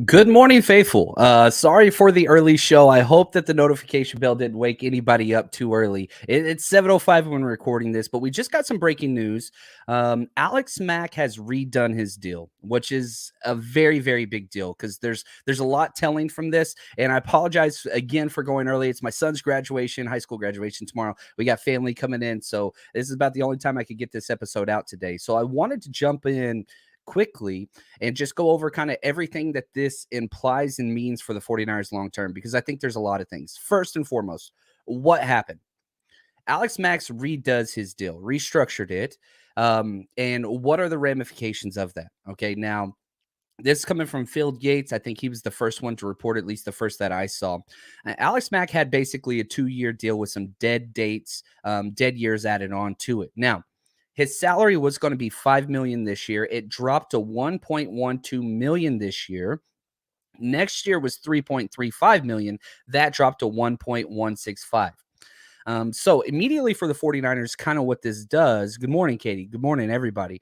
Good morning, faithful. Sorry for the early show. I hope that the notification bell didn't wake anybody up too early. It's 7:05 when we're recording this, but we just got some breaking news. Alex Mack has redone his deal, which is a very, very big deal because there's a lot telling from this. And I apologize again for going early. It's my son's graduation, high school graduation tomorrow. We got family coming in, so this is about the only time I could get this episode out today. So I wanted to jump in quickly and just go over kind of everything that this implies and means for the 49ers long term, because I think there's a lot of things. First and foremost, what happened? Alex Max redoes his deal, restructured it. And what are the ramifications of that? Okay, now this is coming from Phil Gates. I think he was the first one to report, at least the first that I saw. Alex Mack had basically a 2-year deal with some dead dates, dead years added on to it. Now, his salary was going to be $5 million this year. It dropped to $1.12 million this year. Next year was $3.35 million. That dropped to $1.165. So immediately for the 49ers, kind of what this does. Good morning, Katie. Good morning, everybody.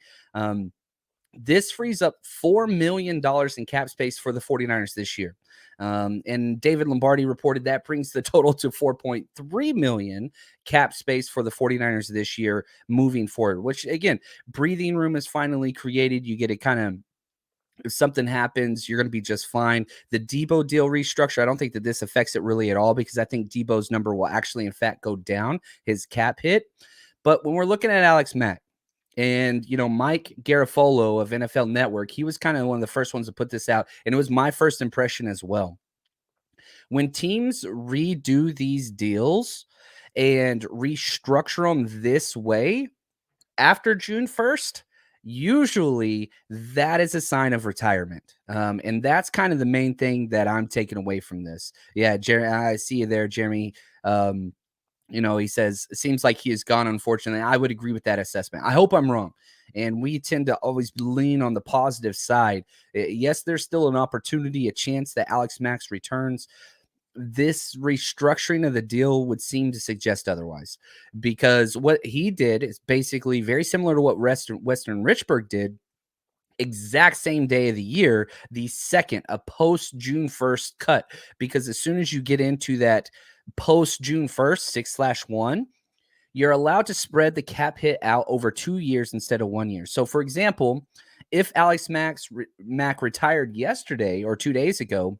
This frees up $4 million in cap space for the 49ers this year. And David Lombardi reported that brings the total to $4.3 million cap space for the 49ers this year moving forward, which, again, breathing room is finally created. You get it kind of, if something happens, you're going to be just fine. The Debo deal restructure, I don't think that this affects it really at all, because I think Debo's number will actually, in fact, go down, his cap hit. But when we're looking at Alex Mack, and, Mike Garafolo of NFL Network, he was kind of one of the first ones to put this out. And it was my first impression as well. When teams redo these deals and restructure them this way after June 1st, usually that is a sign of retirement. And that's kind of the main thing that I'm taking away from this. Yeah, Jeremy, I see you there, Jeremy. He says, it seems like he is gone, unfortunately. I would agree with that assessment. I hope I'm wrong. And we tend to always lean on the positive side. Yes, there's still an opportunity, a chance that Alex Max returns. This restructuring of the deal would seem to suggest otherwise, because what he did is basically very similar to what Western Richburg did. Exact same day of the year, the second, a post June 1st cut, because as soon as you get into that post June 1st 6/1, you're allowed to spread the cap hit out over 2 years instead of 1 year. So, for example, if Alex Mack retired yesterday or 2 days ago,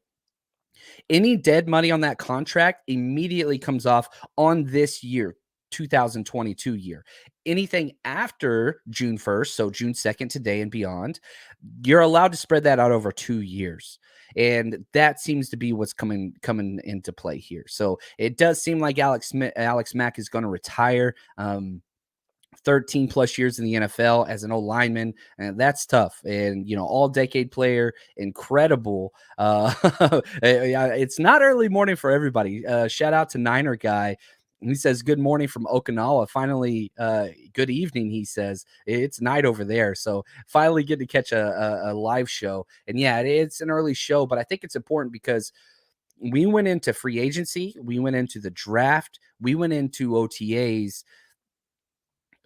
any dead money on that contract immediately comes off on this year, 2022 year. Anything after June 1st, so June 2nd today and beyond, you're allowed to spread that out over 2 years. And that seems to be what's coming into play here. So it does seem like Alex Mack is going to retire. 13 plus years in the NFL as an old lineman, and that's tough. And, all decade player, incredible. It's not early morning for everybody. Shout out to Niner guy. He says, good morning from Okinawa. Finally, good evening, he says. It's night over there. So finally get to catch a live show. And yeah, it's an early show, but I think it's important because we went into free agency. We went into the draft. We went into OTAs.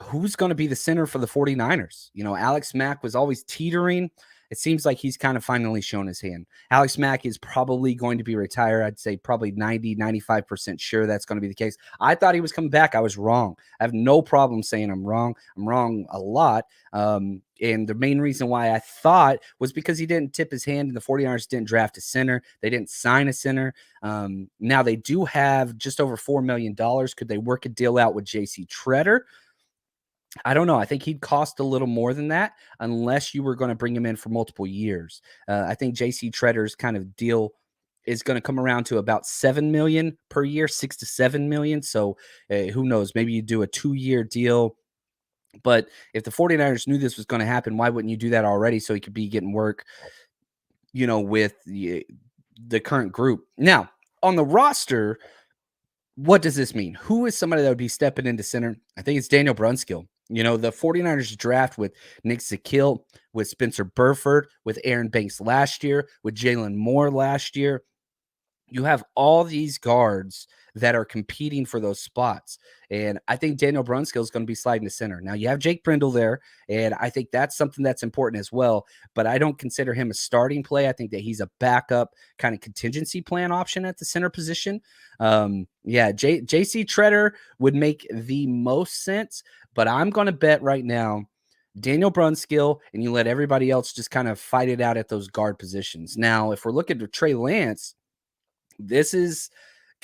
Who's going to be the center for the 49ers? Alex Mack was always teetering. It seems like he's kind of finally shown his hand. Alex Mack is probably going to be retired. I'd say probably 95% sure that's going to be the case. I thought he was coming back. I was wrong. I have no problem saying I'm wrong. I'm wrong a lot. And the main reason why I thought was because he didn't tip his hand and the 49ers didn't draft a center. They didn't sign a center. Now they do have just over $4 million. Could they work a deal out with J.C. Tretter? I don't know. I think he'd cost a little more than that unless you were going to bring him in for multiple years. I think J.C. Tretter's kind of deal is going to come around to about $7 million per year, $6 to $7 million. So who knows? Maybe you do a 2-year deal. But if the 49ers knew this was going to happen, why wouldn't you do that already so he could be getting work, with the current group? Now, on the roster, what does this mean? Who is somebody that would be stepping into center? I think it's Daniel Brunskill. The 49ers draft with Nick Zakiel, with Spencer Burford, with Aaron Banks last year, with Jalen Moore last year. You have all these guards that are competing for those spots. And I think Daniel Brunskill is going to be sliding to center. Now you have Jake Brindle there, and I think that's something that's important as well. But I don't consider him a starting play. I think that he's a backup kind of contingency plan option at the center position. Yeah, JC Treader would make the most sense, but I'm going to bet right now Daniel Brunskill, and you let everybody else just kind of fight it out at those guard positions. Now, if we're looking to Trey Lance, this is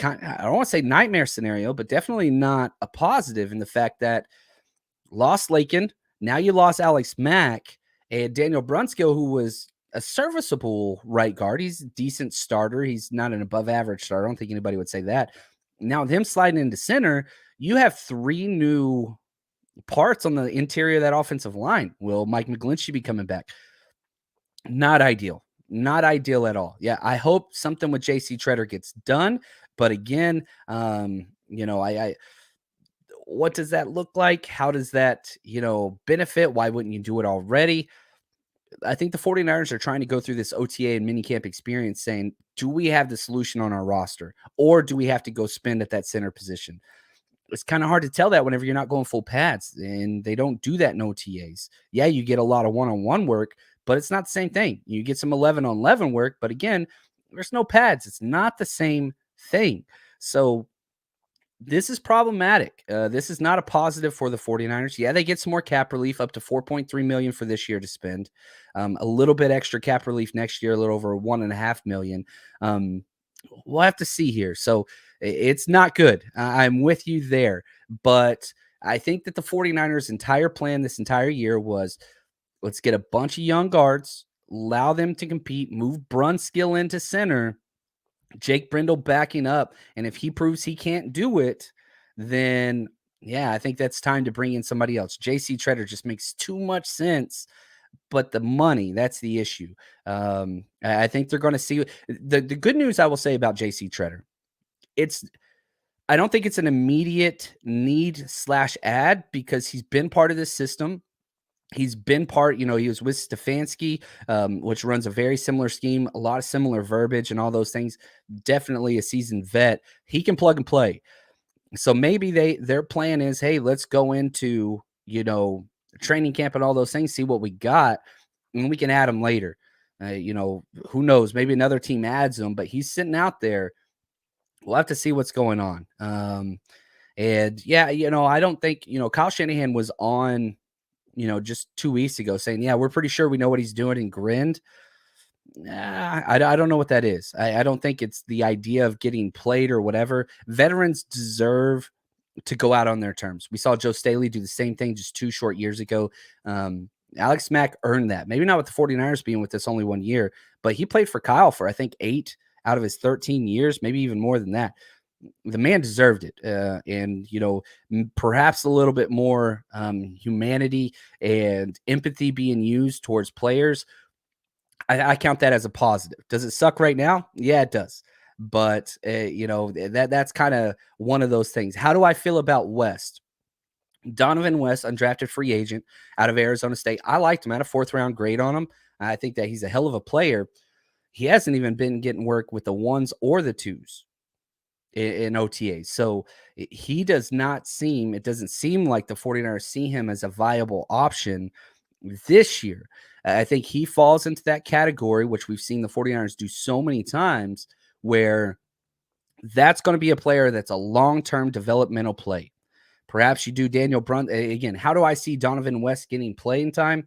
I don't want to say nightmare scenario, but definitely not a positive in the fact that lost Lakin, now you lost Alex Mack and Daniel Brunskill, who was a serviceable right guard. He's a decent starter. He's not an above average starter. I don't think anybody would say that. Now, with him sliding into center, you have three new parts on the interior of that offensive line. Will Mike McGlinchey be coming back? Not ideal. Not ideal at all. Yeah, I hope something with JC Treader gets done. But again, I what does that look like? How does that, benefit? Why wouldn't you do it already? I think the 49ers are trying to go through this OTA and minicamp experience saying, do we have the solution on our roster? Or do we have to go spend at that center position? It's kind of hard to tell that whenever you're not going full pads, and they don't do that in OTAs. Yeah, you get a lot of one-on-one work, but it's not the same thing. You get some 11-on-11 work, but again, there's no pads. It's not the same thing. So this is problematic. This is not a positive for the 49ers. Yeah, they get some more cap relief, up to $4.3 million for this year to spend. A little bit extra cap relief next year, a little over $1.5 million. We'll have to see here. So it's not good. I'm with you there. But I think that the 49ers' entire plan this entire year was, let's get a bunch of young guards, allow them to compete, move Brunskill into center, Jake Brindle backing up. And if he proves he can't do it, then yeah, I think that's time to bring in somebody else. JC Treader just makes too much sense, but the money, that's the issue. I think they're going to see the good news I will say about JC Treader. I don't think it's an immediate need / add because he's been part of this system. He's been part, he was with Stefanski, which runs a very similar scheme, a lot of similar verbiage and all those things. Definitely a seasoned vet. He can plug and play. So maybe their plan is, hey, let's go into, training camp and all those things, see what we got, and we can add him later. Who knows? Maybe another team adds him, but he's sitting out there. We'll have to see what's going on. And yeah, I don't think, Kyle Shanahan was on, just 2 weeks ago saying, yeah, we're pretty sure we know what he's doing, and grinned. I don't know what that is. I don't think it's the idea of getting played or whatever. Veterans deserve to go out on their terms. We saw Joe Staley do the same thing just 2 short years ago. Alex Mack earned that. Maybe not with the 49ers being with us only 1 year, but he played for Kyle for, I think, 8 out of his 13 years, maybe even more than that. The man deserved it. And, perhaps a little bit more humanity and empathy being used towards players. I count that as a positive. Does it suck right now? Yeah, it does. But, that's kind of one of those things. How do I feel about West? Donovan West, undrafted free agent out of Arizona State. I liked him. I had a 4th-round grade on him. I think that he's a hell of a player. He hasn't even been getting work with the 1s or the 2s in OTAs. So it doesn't seem like the 49ers see him as a viable option this year. I think he falls into that category, which we've seen the 49ers do so many times, where that's going to be a player that's a long-term developmental play. Perhaps you do Daniel Brunt. Again, how do I see Donovan West getting playing time?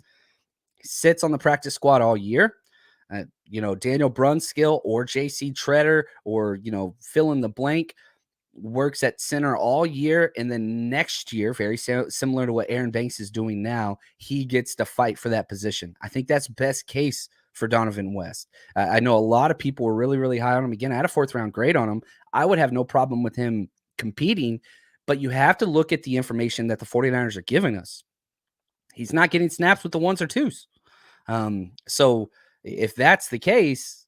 He sits on the practice squad all year. Daniel Brunskill or JC Treader or, fill in the blank, works at center all year. And then next year, very similar to what Aaron Banks is doing now, he gets to fight for that position. I think that's best case for Donovan West. I know a lot of people were really, really high on him. Again, I had a 4th-round grade on him. I would have no problem with him competing, but you have to look at the information that the 49ers are giving us. He's not getting snaps with the 1s or 2s. So if that's the case,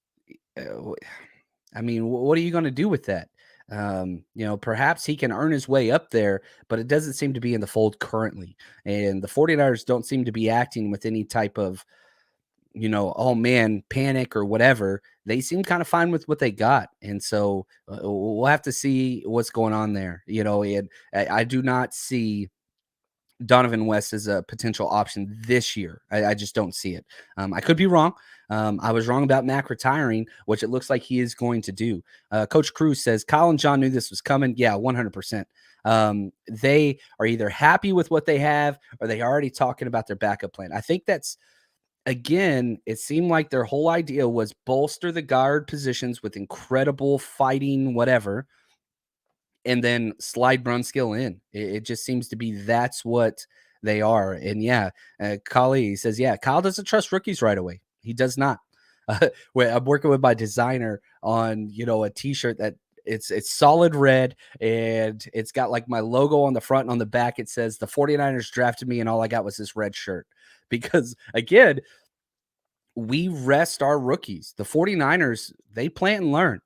I mean, what are you going to do with that? Perhaps he can earn his way up there, but it doesn't seem to be in the fold currently. And the 49ers don't seem to be acting with any type of oh man, panic or whatever. They seem kind of fine with what they got. And so we'll have to see what's going on there. And I do not see Donovan West as a potential option this year. I just don't see it. I could be wrong. I was wrong about Mack retiring, which it looks like he is going to do. Coach Cruz says Kyle and John knew this was coming. Yeah, 100%. They are either happy with what they have or they are already talking about their backup plan. I think that's, again, it seemed like their whole idea was bolster the guard positions with incredible fighting, whatever, and then slide Brunskill in. It just seems to be that's what they are. And yeah, Kali says, yeah, Kyle doesn't trust rookies right away. He does not. I'm working with my designer on, a t-shirt that it's solid red and it's got like my logo on the front and on the back. It says the 49ers drafted me and all I got was this red shirt. Because again, we rest our rookies. The 49ers, they plant and learn.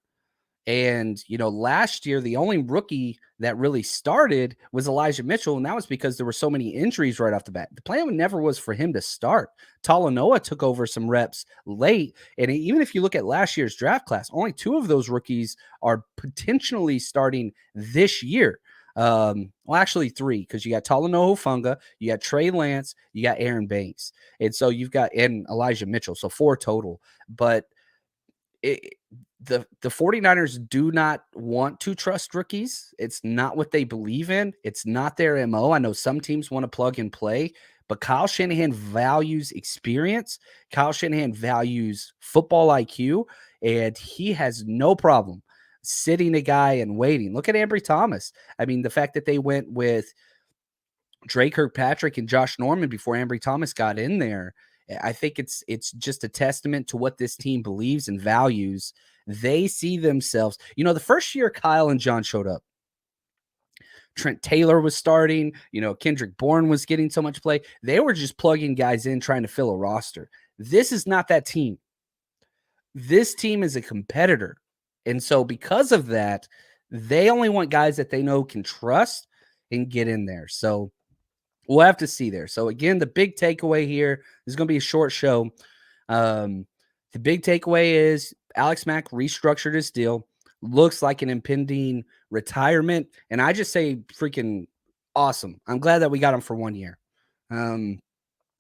And, last year, the only rookie that really started was Elijah Mitchell. And that was because there were so many injuries right off the bat. The plan never was for him to start. Talanoa took over some reps late. And even if you look at last year's draft class, only 2 of those rookies are potentially starting this year. Well, actually 3, because you got Talanoa Hufanga, you got Trey Lance, you got Aaron Banks. And so and Elijah Mitchell. So 4 total. But the 49ers do not want to trust rookies. It's not what they believe in. It's not their MO. I know some teams want to plug and play, but Kyle Shanahan values experience. Kyle Shanahan values football IQ, and he has no problem sitting a guy and waiting. Look at Ambry Thomas. I mean, the fact that they went with Dre Kirkpatrick and Josh Norman before Ambry Thomas got in there, I think it's just a testament to what this team believes and values. They see themselves, the first year Kyle and John showed up, Trent Taylor was starting, Kendrick Bourne was getting so much play. They were just plugging guys in, trying to fill a roster. This is not that team. This team is a competitor. And so because of that, they only want guys that they know can trust and get in there. So we'll have to see there. So again, the big takeaway here is going to be a short show. The big takeaway is Alex Mack restructured his deal. Looks like an impending retirement. And I just say freaking awesome. I'm glad that we got him for 1 year.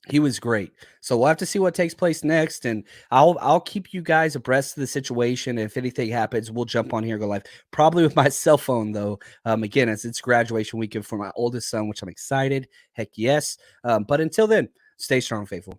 He was great. So we'll have to see what takes place next. And I'll keep you guys abreast of the situation. If anything happens, we'll jump on here, go live. Probably with my cell phone, though. Again, as it's graduation weekend for my oldest son, which I'm excited. Heck yes. But until then, stay strong, faithful.